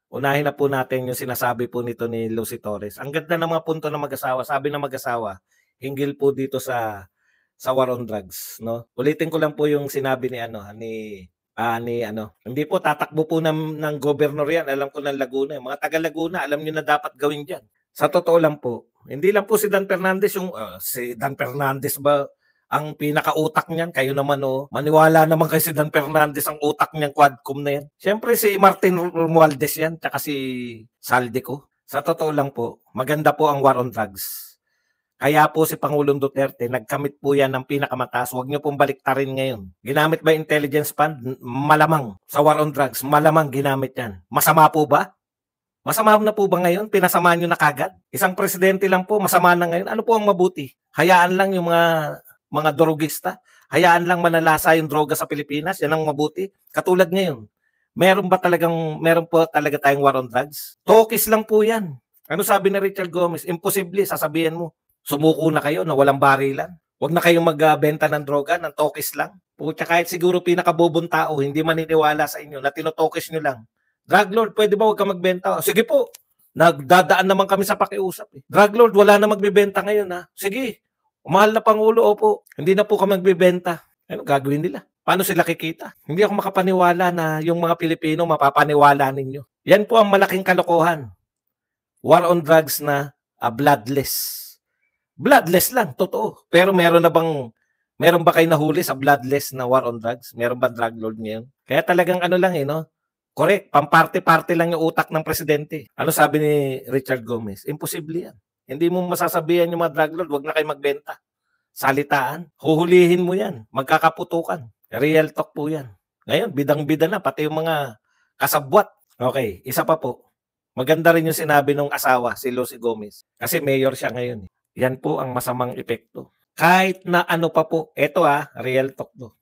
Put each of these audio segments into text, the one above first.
Unahin na po natin yung sinasabi po nito ni Lucy Torres. Ang ganda ng mga punto ng mag-asawa. Sabi ng mag-asawa, hinggil po dito sa war on drugs, no? Ulitin ko lang po yung sinabi ni ano, ni ano, hindi po tatakbo po ng gobernador yan. Alam ko ng Laguna. Mga taga Laguna, alam niyo na dapat gawin diyan. Sa totoo lang po, hindi lang po si Dan Fernandez yung si Dan Fernandez ba ang pinakautak niyan? Kayo naman maniwala naman kay si Dan Fernandez ang utak niyang quadcom na yan. Siyempre si Martin Romualdez yan, tsaka si Saldico. Sa totoo lang po, maganda po ang war on drugs. Kaya po si Pangulong Duterte, nagkamit po yan ng pinakamataas. Huwag niyo pong baliktarin ngayon. Ginamit ba intelligence fund? Malamang. Sa war on drugs, malamang ginamit yan. Masama po ba? Masama na po ba ngayon? Pinasama nyo na kagad? Isang presidente lang po, masama na ngayon. Ano po ang mabuti? Hayaan lang yung mga drogista. Hayaan lang manalasa yung droga sa Pilipinas. Yan ang mabuti. Katulad ngayon. Meron po talaga tayong war on drugs? Tokis lang po yan. Ano sabi ni Richard Gomez? Imposible, sasabihin mo. Sumuko na kayo na walang barilan. Huwag na kayong magbenta ng droga, ng tokis lang. Pucha, kahit siguro pinakabobong tao, hindi maniniwala sa inyo na tinotokis nyo lang. Drug Lord, pwede ba huwag ka magbenta? Sige po, nagdadaan naman kami sa pakiusap. Drug Lord, wala na magbibenta ngayon ha. Sige, mahal na Pangulo, opo. Hindi na po kami magbibenta. Ano gagawin nila? Paano sila kikita? Hindi ako makapaniwala na yung mga Pilipino mapapaniwala ninyo. Yan po ang malaking kalokohan. War on drugs na bloodless. Bloodless lang, totoo. Pero meron ba kayo nahuli sa bloodless na war on drugs? Meron ba drug lord ngayon? Kaya talagang ano lang no? Correct, pamparte-parte lang yung utak ng presidente. Ano sabi ni Richard Gomez? Imposible yan. Hindi mo masasabihan yung mga drug lord, wag na kayo magbenta. Salitaan, huhulihin mo yan, magkakaputukan. Real talk po yan. Ngayon, bidang-bida na, pati yung mga kasabwat. Okay, isa pa po. Maganda rin yung sinabi ng asawa, si Lucy Gomez. Kasi mayor siya ngayon. Yan po ang masamang epekto. Kahit na ano pa po, eto real talk to.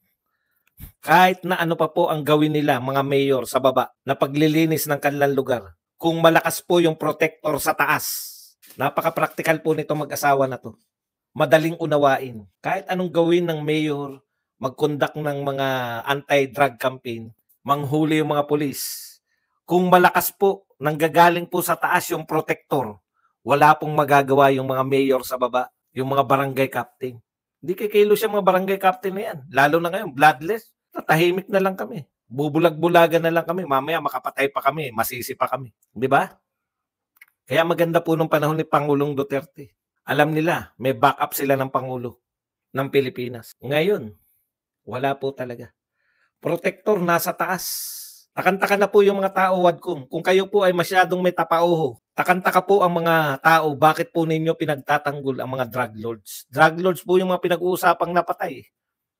Kahit na ano pa po ang gawin nila, mga mayor sa baba, na paglilinis ng kanilang lugar, kung malakas po yung protector sa taas, napaka-practical po nito mag-asawa na to. Madaling unawain. Kahit anong gawin ng mayor, mag-conduct ng mga anti-drug campaign, manghuli yung mga pulis. Kung malakas po, nanggagaling po sa taas yung protector, wala pong magagawa yung mga mayor sa baba, yung mga barangay captain. Hindi kikilo siya mga barangay captain na yan. Lalo na ngayon, bloodless. Tahimik na lang kami. Bubulag-bulagan na lang kami. Mamaya makapatay pa kami, masisi pa kami. Di ba? Kaya maganda po nung panahon ni Pangulong Duterte. Alam nila, may backup sila ng Pangulo ng Pilipinas. Ngayon, wala po talaga. Protector nasa taas. Takanta na po yung mga tao, Wadcom. Kung kayo po ay masyadong may tapauho, takanta po ang mga tao, bakit po ninyo pinagtatanggol ang mga drug lords? Drug lords po yung mga pinag-uusapang napatay.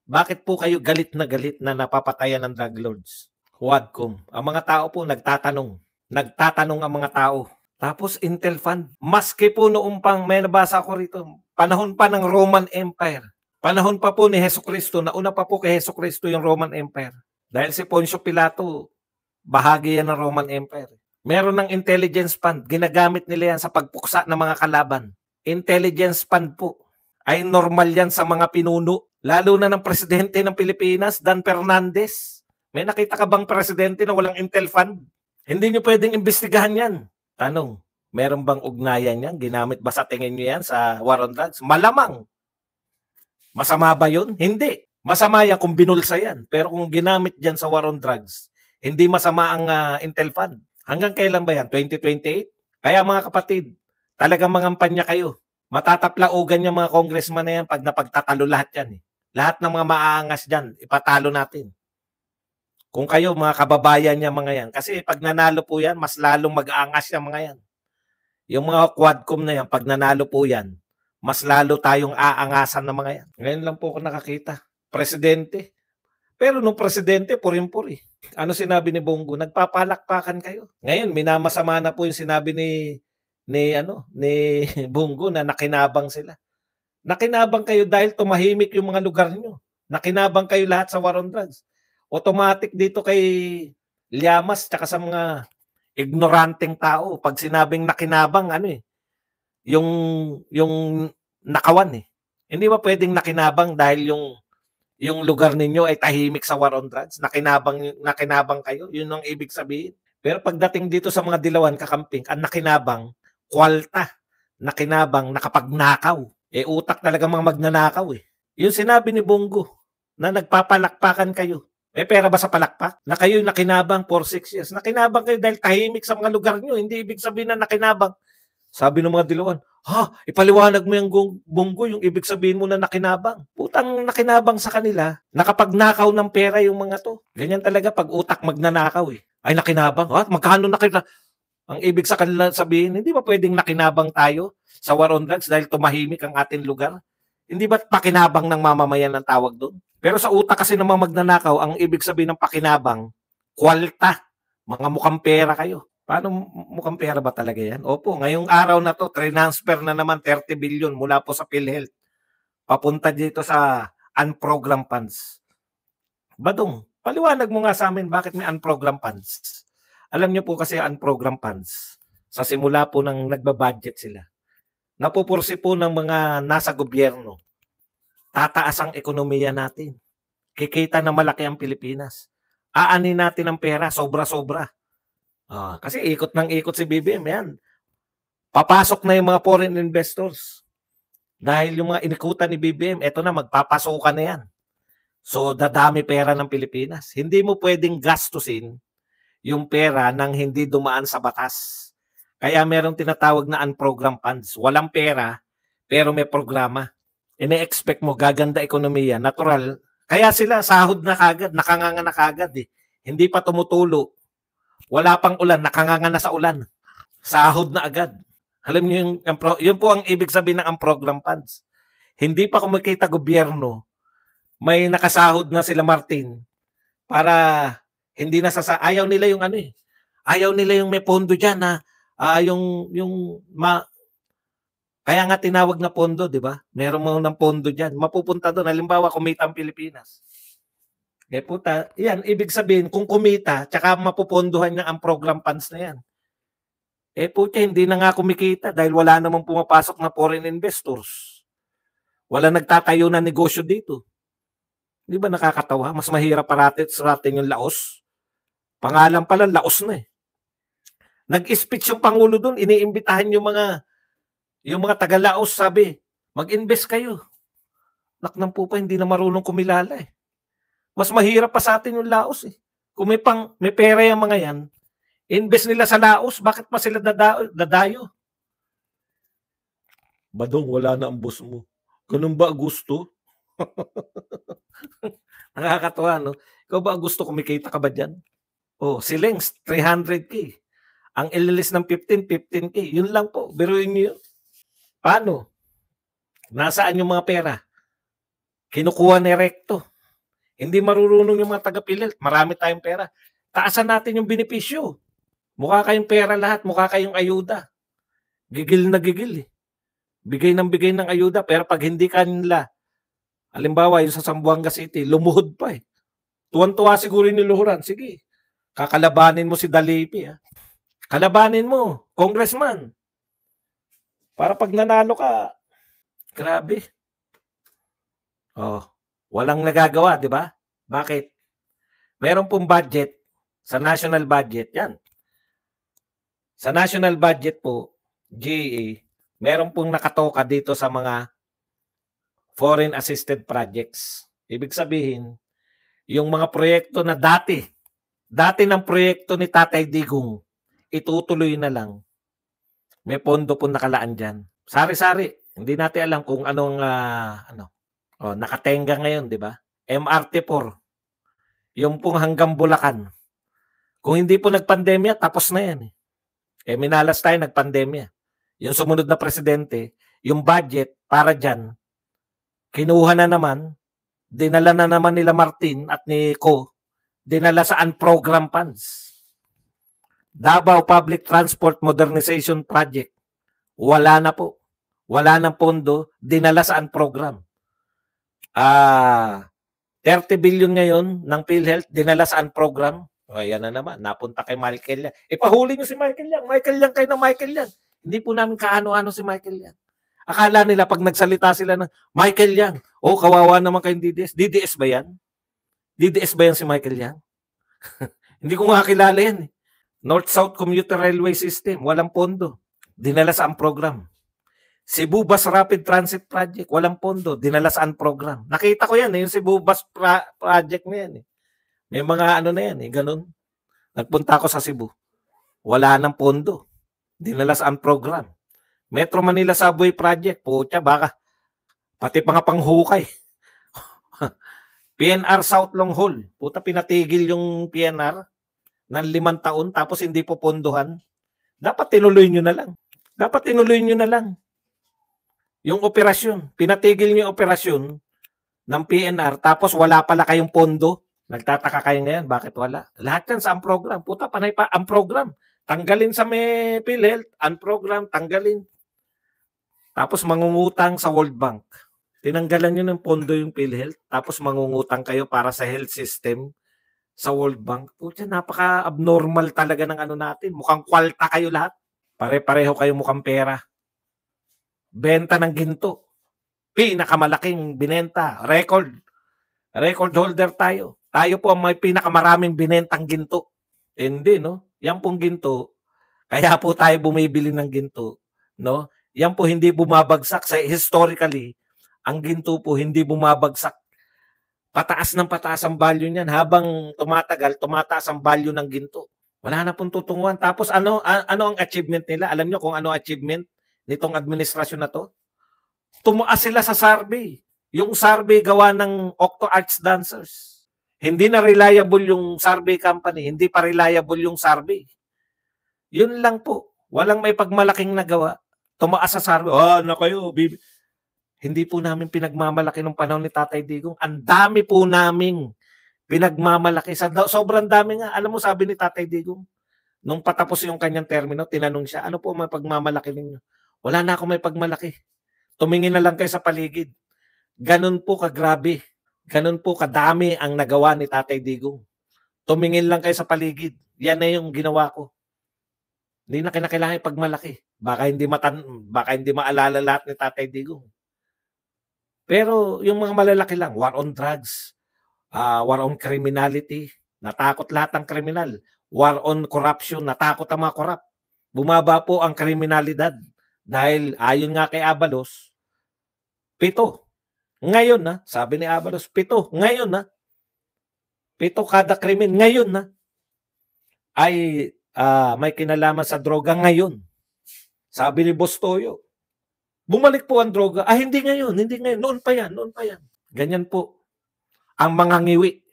Bakit po kayo galit na napapatayan ng drug lords? Wadcom. Ang mga tao po nagtatanong. Nagtatanong ang mga tao. Tapos Intel Fund. Maski po noong may nabasa ko rito, panahon pa ng Roman Empire. Panahon pa po ni Hesukristo, nauna pa po kay Hesukristo yung Roman Empire. Dahil si Poncio Pilato, bahagi yan ng Roman Empire. Meron ng intelligence fund. Ginagamit nila yan sa pagpuksa ng mga kalaban. Intelligence fund po. Ay normal yan sa mga pinuno. Lalo na ng presidente ng Pilipinas, Dan Fernandez. May nakita ka bang presidente na walang intel fund? Hindi nyo pwedeng imbestigahan yan. Tanong, meron bang ugnayan yan? Ginamit ba sa tingin nyo yan sa war on drugs? Malamang. Masama ba yun? Hindi. Masama yan kung binulsa yan. Pero kung ginamit dyan sa war on drugs, hindi masama ang Intel Fund. Hanggang kailan ba yan? 2028? Kaya mga kapatid, talagang mangampanya kayo. Matataplaugan yung mga congressman na yan pag napagtatalo lahat yan. Lahat ng mga maaangas dyan, ipatalo natin. Kung kayo, mga kababayan niya mga yan. Kasi pag nanalo po yan, mas lalong mag-aangas yung mga yan. Yung mga quadcom na yan, pag nanalo po yan, mas lalo tayong aangasan ng mga yan. Ngayon lang po ako nakakita. Presidente. Pero nung presidente, purim-puri. Ano sinabi ni Bongo? Nagpapalakpakan kayo. Ngayon, minamasama na po yung sinabi ni Bongo na nakinabang sila. Nakinabang kayo dahil tumahimik yung mga lugar niyo. Nakinabang kayo lahat sa war on drugs. Automatic dito kay Llamas tsaka sa mga ignoranteng tao. Pag sinabing nakinabang, yung nakawan Hindi ba pwedeng nakinabang dahil yung lugar ninyo ay tahimik sa war on drugs? Nakinabang kayo? Yun ang ibig sabihin. Pero pagdating dito sa mga dilawan, kakamping, ang nakinabang, kwalta, nakinabang, nakapagnakaw. Eh, utak talaga mga magnanakaw eh. Yung sinabi ni Bongo, na nagpapalakpakan kayo. May pera ba sa palakpak? Na kayo nakinabang for 6 years. Nakinabang kayo dahil tahimik sa mga lugar nyo. Hindi ibig sabihin na nakinabang. Sabi ng mga dilawan, ha, ipaliwanag mo yung Bongo, yung ibig sabihin mo na nakinabang. Putang nakinabang sa kanila, nakapagnakaw ng pera yung mga to. Ganyan talaga pag utak magnanakaw eh. Ay nakinabang, ha? Magkano nakinabang? Ang ibig sa kanila sabihin, hindi ba pwedeng nakinabang tayo sa war on drugs dahil tumahimik ang ating lugar? Hindi ba pakinabang ng mamamayan ang tawag doon? Pero sa utak kasi ng mga magnanakaw, ang ibig sabihin ng pakinabang, kwalta. Mga mukhang pera kayo. Paano mukhang pera ba talaga yan? Opo, ngayong araw na to, transfer na naman 30 billion mula po sa PhilHealth. Papunta dito sa unprogrammed funds. Badong, paliwanag mo nga sa amin bakit may unprogrammed funds. Alam niyo po kasi unprogrammed funds, sa simula po nang nagbabudget sila, napupursi po ng mga nasa gobyerno, tataas ang ekonomiya natin. Kikita na malaki ang Pilipinas. Aanin natin ang pera, sobra-sobra. Kasi ikot ng ikot si BBM, yan. Papasok na yung mga foreign investors. Dahil yung mga inikutan ni BBM, eto na, magpapasokan na yan. So, dadami pera ng Pilipinas. Hindi mo pwedeng gastusin yung pera nang hindi dumaan sa batas. Kaya merong tinatawag na unprogrammed funds. Walang pera, pero may programa. Ine-expect mo, gaganda ekonomiya, natural. Kaya sila, sahod na kagad, nakanganga na kagad eh. Hindi pa tumutulo. Wala pang ulan, nakanganga na sa ulan. Sahod na agad. Alam niyo yun po ang ibig sabihin ng unprogrammed funds. Hindi pa kumikita gobyerno, may nakasahod na sila Martin para hindi na ayaw nila yung ano eh. Ayaw nila yung may pondo diyan na kaya nga tinawag na pondo, di ba? Meron mo ng pondo diyan. Mapupunta doon. Halimbawa, kumita ang Pilipinas. Eh puta, yan, ibig sabihin, kung kumita, tsaka mapupondohan niya ang program funds na yan. Eh puta, hindi na nga kumikita dahil wala namang pumapasok na foreign investors. Wala nagtatayo na negosyo dito. Di ba nakakatawa? Mas mahirap parati sa atin yung Laos. Pangalan pala, Laos na eh. Nag-speech yung Pangulo doon, iniimbitahan yung mga taga-Laos, sabi, mag-invest kayo. Naknang po pa, hindi na marunong kumilala eh. Mas mahirap pa sa atin yung Laos eh. Kung may pera yung mga yan, invest nila sa Laos, bakit pa sila dadayo? Badong, wala na ang boss mo. Ganun ba gusto? Nakakatawa, no? Ikaw ba gusto kumikita ka ba dyan? Oh, si Lengs, 300K. Ang ililis ng 15K. Yun lang po. Biruin niyo. Paano? Nasaan yung mga pera? Kinukuha ni Recto. Hindi marurunong yung mga taga-PhilHealth. Marami tayong pera. Taasan natin yung benepisyo. Mukha kayong pera lahat. Mukha kayong ayuda. Gigil na gigil eh. Bigay ng ayuda. Pero pag hindi kanila, halimbawa yung sa Zamboanga City, lumuhod pa eh. Tuwan-tuwa siguro yung niluhuran. Sige, kakalabanin mo si Dalipi. Kalabanin mo, congressman. Para pag nanalo ka, grabe. Walang nagagawa, di ba? Bakit? Meron pong budget sa national budget, yan. Sa national budget po, GAA, meron pong nakatoka dito sa mga foreign assisted projects. Ibig sabihin, yung mga proyekto na dati ng proyekto ni Tatay Digong, itutuloy na lang. May pondo po nakalaan dyan. Sari-sari. Hindi natin alam kung anong nakatenga ngayon, di ba? MRT4. Yung pong hanggang Bulacan. Kung hindi po nagpandemya, tapos na yan. Minalas tayo nagpandemya. Yung sumunod na presidente, yung budget para dyan, kinuha na naman, dinala na naman nila Martin at ni Ko, dinala sa unprogrammed funds. Davao Public Transport Modernization Project, wala na po. Wala ng pondo, dinala sa unprogrammed. 30 billion ngayon ng PhilHealth, dinala sa unprogrammed. Ayan na naman, napunta kay Michael Yang. Pahuli nyo si Michael Yang. Michael Yang kayo ng Michael Yang. Hindi po namin kaano-ano si Michael Yang. Akala nila pag nagsalita sila ng Michael Yang, kawawa naman kayong DDS. DDS ba yan? DDS ba yan si Michael Yang? Hindi ko nga kilala yan. North-South Commuter Railway System, walang pondo. Dinala sa ang program. Cebu Bus Rapid Transit Project, walang pondo. Dinala sa ang program. Nakita ko yan, yung Cebu Bus Project na yan. May mga ano na yan, ganun. Nagpunta ako sa Cebu. Wala nang pondo. Dinala sa ang program. Metro Manila Subway Project, putya, baka pati pa nga panghukay. PNR South Long Haul, puta, pinatigil yung PNR ng 5 taon tapos hindi po pondohan. Dapat tinuloy nyo na lang. Dapat tinuloy nyo na lang. Yung operasyon, pinatigil nyo yung operasyon ng PNR tapos wala pala kayong pondo. Nagtataka kayo ngayon, bakit wala? Lahat yan sa ang program. Puta, panay pa ang program. Tanggalin sa may PhilHealth, ang program, tanggalin. Tapos mangungutang sa World Bank. Tinanggalan nyo ng pondo yung PhilHealth, tapos mangungutang kayo para sa health system sa World Bank. Puta, napaka-abnormal talaga ng ano natin. Mukhang kwalta kayo lahat. Pare-pareho kayo mukhang pera. Benta ng ginto. Pinakamalaking binenta. Record holder tayo. Tayo po ang may pinakamaraming binentang ginto. Hindi, no? Yan pong ginto. Kaya po tayo bumibili ng ginto. No? Yan po hindi bumabagsak. Historically, ang ginto po hindi bumabagsak. Pataas ng pataas ang value niyan. Habang tumatagal, tumataas ang value ng ginto. Wala na pong tutunguhan. Tapos ano ang achievement nila? Alam nyo kung ano achievement nitong administrasyon na to? Tumaas sila sa survey. Yung survey gawa ng Octo Arts Dancers. Hindi na reliable yung survey company. Hindi pa reliable yung survey. Yun lang po. Walang may pagmalaking nagawa. Tumaas sa survey. Na kayo, hindi po namin pinagmamalaki nung panahon ni Tatay Digong. Ang dami po naming pinagmamalaki. Sobrang dami nga. Alam mo, sabi ni Tatay Digong, nung patapos yung kanyang termino, tinanong siya, ano po may pagmamalaki ninyo? Wala na ako may pagmalaki. Tumingin na lang kayo sa paligid. Ganun po kagrabe. Ganun po kadami ang nagawa ni Tatay Digong. Tumingin lang kayo sa paligid. Yan na yung ginawa ko. Hindi na kinakailangan pagmalaki. Baka hindi maalala lahat ni Tatay Digong. Pero yung mga malalaki lang, war on drugs, war on criminality, natakot lahat ng kriminal. War on corruption, natakot ang mga korap. Bumaba po ang kriminalidad dahil ayon nga kay Abalos, 7. Ngayon na, sabi ni Abalos, 7. Ngayon na, 7 kada krimen. Ngayon na, ay may kinalaman sa droga ngayon. Sabi ni Boss Toyo, bumalik po ang droga. Hindi ngayon, hindi ngayon. Noon pa yan. Ganyan po ang mga ngiwi.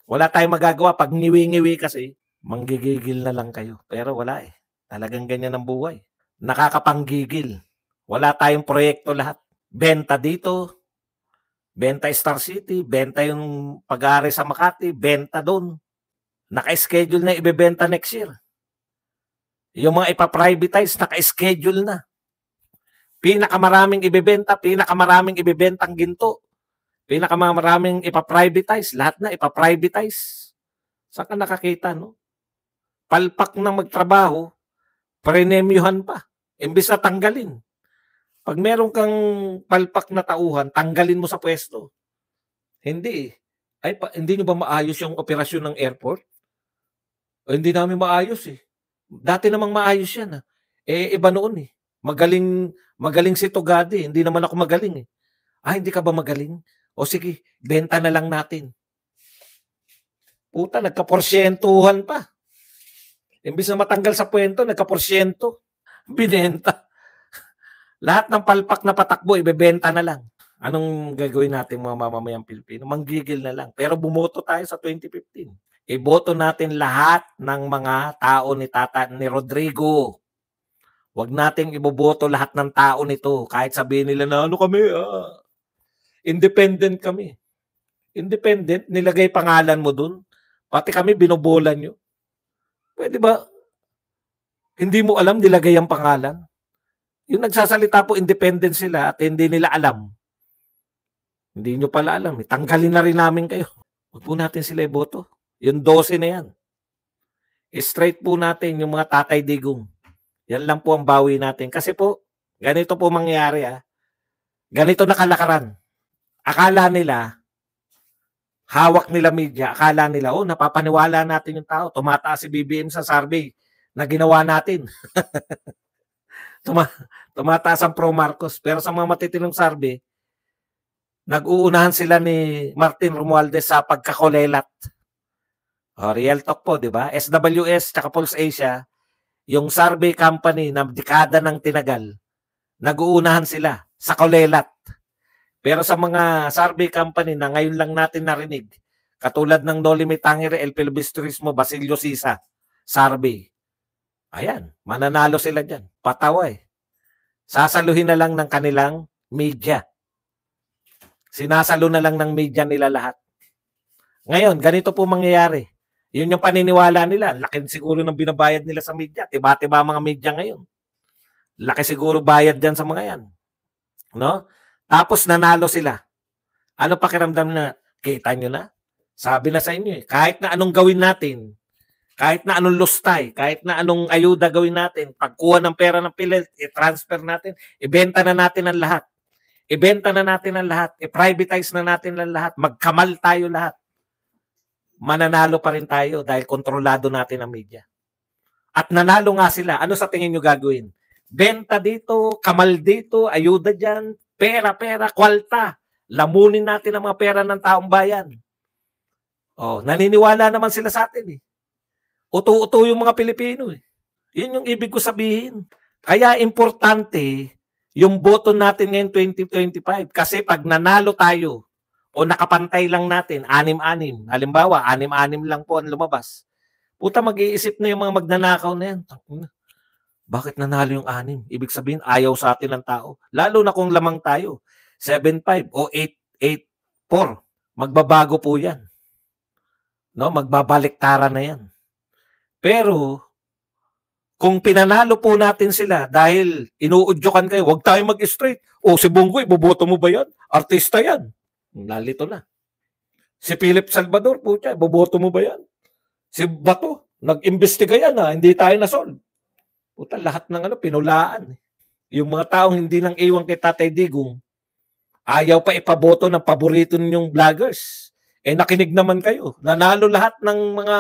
Wala tayong magagawa. Pag ngiwi-ngiwi kasi, manggigigil na lang kayo. Pero wala eh. Talagang ganyan ang buhay. Nakakapanggigil. Wala tayong proyekto lahat. Benta dito, benta Star City, benta yung pag-aari sa Makati, benta doon. Naka-schedule na ibebenta next year. Yung mga ipaprivatize, naka-schedule na. Pinakamaraming ibebentang ginto. Pinakamaraming ipaprivatize, lahat na ipaprivatize. Saan ka nakakita, no? Palpak na magtrabaho, prenemyuhan pa. Imbis na tanggalin. Pag meron kang palpak na tauhan, tanggalin mo sa pwesto. Hindi. Hindi nyo ba maayos yung operasyon ng airport? Hindi namin maayos eh. Dati namang maayos yan. Iba noon eh. Magaling si Tugadi. Hindi naman ako magaling eh. Hindi ka ba magaling? O sige, benta na lang natin. Puta, nagka-porsyentuhan pa. Imbis na matanggal sa puwento, nagka-porsyento. Binenta. Lahat ng palpak na patakbo, ibebenta na lang. Anong gagawin natin mga mamamayang Pilipino? Manggigil na lang. Pero bumoto tayo sa 2015. Iboto natin lahat ng mga tao ni Rodrigo. Huwag nating iboboto lahat ng tao nito. Kahit sabihin nila na ano kami, independent kami. Independent, nilagay pangalan mo dun. Pati kami binobolan nyo. Pwede ba? Hindi mo alam, nilagay ang pangalan. Yung nagsasalita po, independent sila at hindi nila alam. Hindi nyo pala alam. Tanggalin na rin namin kayo. Huwag po natin sila iboto. Yung 12 na yan. Straight po natin yung mga Tatay Digong. Yan lang po ang bawi natin. Kasi po, ganito po mangyayari. Ganito na kalakaran. Akala nila, hawak nila media, akala nila, oh, napapaniwala natin yung tao. Tumataas si BBM sa survey na ginawa natin. Tuma tumataas ang pro Marcos. Pero sa mga matitinong survey, nag-uunahan sila ni Martin Romualdez sa pagkakolelat. Real talk po, di ba? SWS tsaka Pulse Asia, yung survey company na dekada ng tinagal, nag-uunahan sila sa kolelat. Pero sa mga survey company na ngayon lang natin narinig, katulad ng Dolly Tangere, El Pilibistrismo, Basilio Sisa, survey. Ayan, mananalo sila dyan. Patawa eh. Sasaluhin na lang ng kanilang media. Sinasalo na lang ng media nila lahat. Ngayon, ganito po mangyayari. Yun yung paniniwala nila. Laki siguro ng binabayad nila sa media. Tiba-tiba mga media ngayon. Laki siguro bayad dyan sa mga yan. No? Tapos nanalo sila. Ano pakiramdam na? Kita nyo na? Sabi na sa inyo eh. Kahit na anong gawin natin, kahit na anong lustay, kahit na anong ayuda gawin natin, pagkuha ng pera ng PhilHealth, i-transfer natin, ibenta na natin ang lahat. Ibenta na natin ang lahat. I-privatize na natin ang lahat. Magkamal tayo lahat. Mananalo pa rin tayo dahil kontrolado natin ang media. At nanalo nga sila. Ano sa tingin nyo gagawin? Benta dito, kamal dito, ayuda dyan, pera, kwalta. Lamunin natin ang mga pera ng taong bayan. Naniniwala naman sila sa atin eh. Uto-uto yung mga Pilipino eh. Yun yung ibig ko sabihin. Kaya importante yung boto natin ngayon 2025. Kasi pag nanalo tayo o nakapantay lang natin, 6-6, halimbawa, 6-6 lang po ang lumabas, puta mag-iisip na yung mga magnanakaw na yan. Bakit nanalo yung 6? Ibig sabihin, ayaw sa atin ng tao. Lalo na kung lamang tayo, 7-5 o 8-4. Magbabago po yan. No? Magbabaliktaran na yan. Pero, kung pinanalo po natin sila dahil inuudyokan kayo, huwag tayo mag-straight. Si Bongoy, boboto mo ba yan? Artista yan. Nalito na. Si Philip Salvador po siya, boboto mo ba yan? Si Bato, nag-imbestiga yan hindi tayo nasolve. Puta, lahat ng pinulaan. Yung mga taong hindi nang iwan kay Tatay Digong, ayaw pa ipaboto ng paborito ninyong vloggers. Nakinig naman kayo. Nanalo lahat ng mga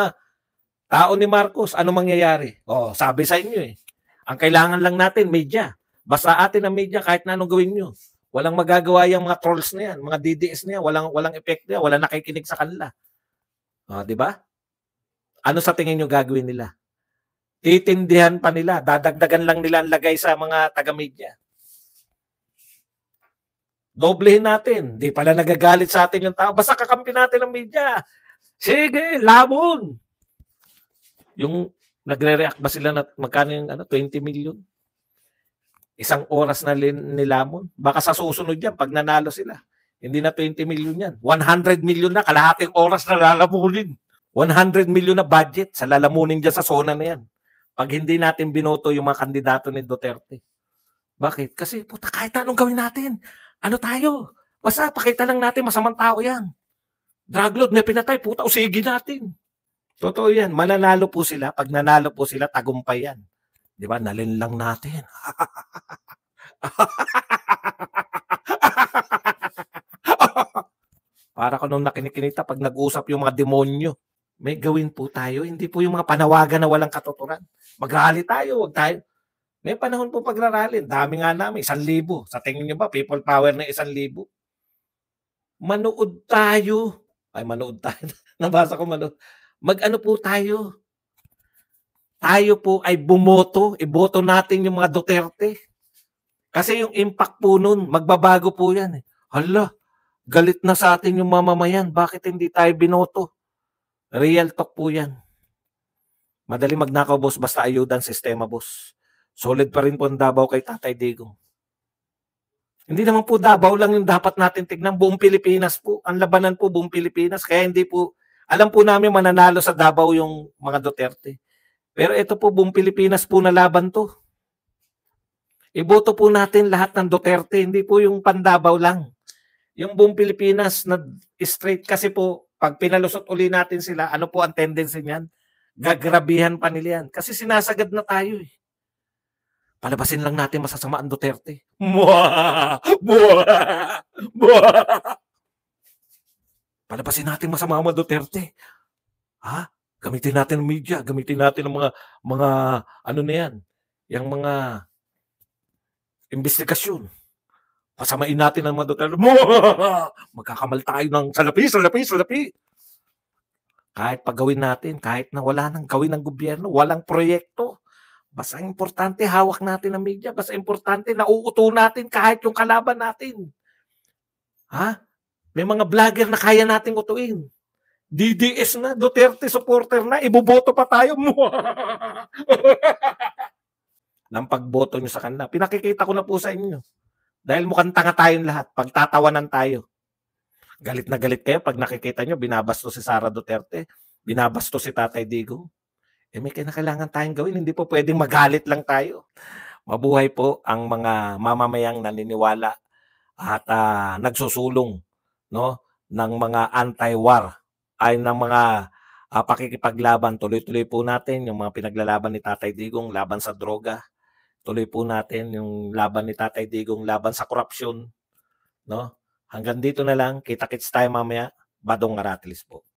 tao ni Marcos. Ano mangyayari? Sabi sa inyo eh. Ang kailangan lang natin, media. Basta atin ang media kahit na anong gawin nyo. Walang magagawa yung mga trolls na yan, mga DDS na yan, walang effect na yan, walang nakikinig sa kanila. Di ba? Ano sa tingin nyo gagawin nila? Titindihan pa nila, dadagdagan lang nila ang lagay sa mga taga-media. Doblehin natin. Di pala nagagalit sa atin yung tao. Basta kakampi natin ang media. Sige, lamon. Yung nagre-react ba sila na magkano yung 20 million? Isang oras na nilamon. Baka sa susunod yan, pag nanalo sila, hindi na 20 million yan. 100 million na, kalahating oras na lalamunin. 100 million na budget sa lalamunin dyan sa zona na yan. Pag hindi natin binoto yung mga kandidato ni Duterte. Bakit? Kasi puta, kahit anong gawin natin, ano tayo? Basta pakita lang natin masamang tao yan. Drug lord, may pinatay, puta, usigi natin. Totoo yan. Mananalo po sila. Pag nanalo po sila, tagumpay yan. Di ba? Nalin lang natin. Para ko nung nakinikinita pag nag-usap yung mga demonyo. May gawin po tayo. Hindi po yung mga panawagan na walang katuturan. Magrally tayo. Wag tayo. May panahon po pagrarally. Dami nga namin. 1,000. Sa tingin nyo ba, people power na 1,000? Manood tayo. Ay, manood tayo. Nabasa ko manood. Mag-ano po tayo? Tayo po ay bumoto. Iboto natin yung mga Duterte. Kasi yung impact po nun, magbabago po yan. Hala, galit na sa atin yung mamamayan. Bakit hindi tayo binoto? Real talk po yan. Madali magnakaw, boss, basta ayudan sistema, boss. Solid pa rin po ang Davao kay Tatay Digong. Hindi naman po Davao lang yung dapat natin tignan. Buong Pilipinas po. Ang labanan po buong Pilipinas. Kaya hindi po, alam po namin mananalo sa Davao yung mga Duterte. Pero ito po, buong Pilipinas po na laban to. Iboto po natin lahat ng Duterte. Hindi po yung Pandabaw lang. Yung buong Pilipinas na straight kasi po, pag pinalusot uli natin sila, ano po ang tendency niyan? Gagrabihan pa nila yan. Kasi sinasagad na tayo eh. Palabasin lang natin masasama ang Duterte. Palabasin natin masama ang mga Duterte. Ha? Gamitin natin ang media, gamitin natin ang mga ano na yan, yang mga investigasyon. Pasamain natin ang mga Duterte. Magkakamal tayo ng salapi, salapi, salapi. Kahit pagawin natin, kahit na wala nang gawin ng gobyerno, walang proyekto. Basta importante hawak natin ang media, basta importante nauuto natin kahit yung kalaban natin. Ha? May mga vlogger na kaya nating utuin. DDS na, Duterte supporter na, iboboto pa tayo. Ng pagboto nyo sa kanila. Pinakikita ko na po sa inyo. Dahil mukhang tanga tayong lahat, pagtatawanan tayo. Galit na galit kayo pag nakikita nyo, binabasto si Sara Duterte, binabasto si Tatay Digong. May kailangan tayong gawin, hindi po pwedeng magalit lang tayo. Mabuhay po ang mga mamamayang naniniwala at nagsusulong, no, ng mga anti-war ay ng mga pakikipaglaban. Tuloy-tuloy po natin yung mga pinaglalaban ni Tatay Digong laban sa droga. Tuloy po natin yung laban ni Tatay Digong laban sa korupsyon, no? Hanggang dito na lang. Kita-kits tayo mamaya. Badong Aratilis po.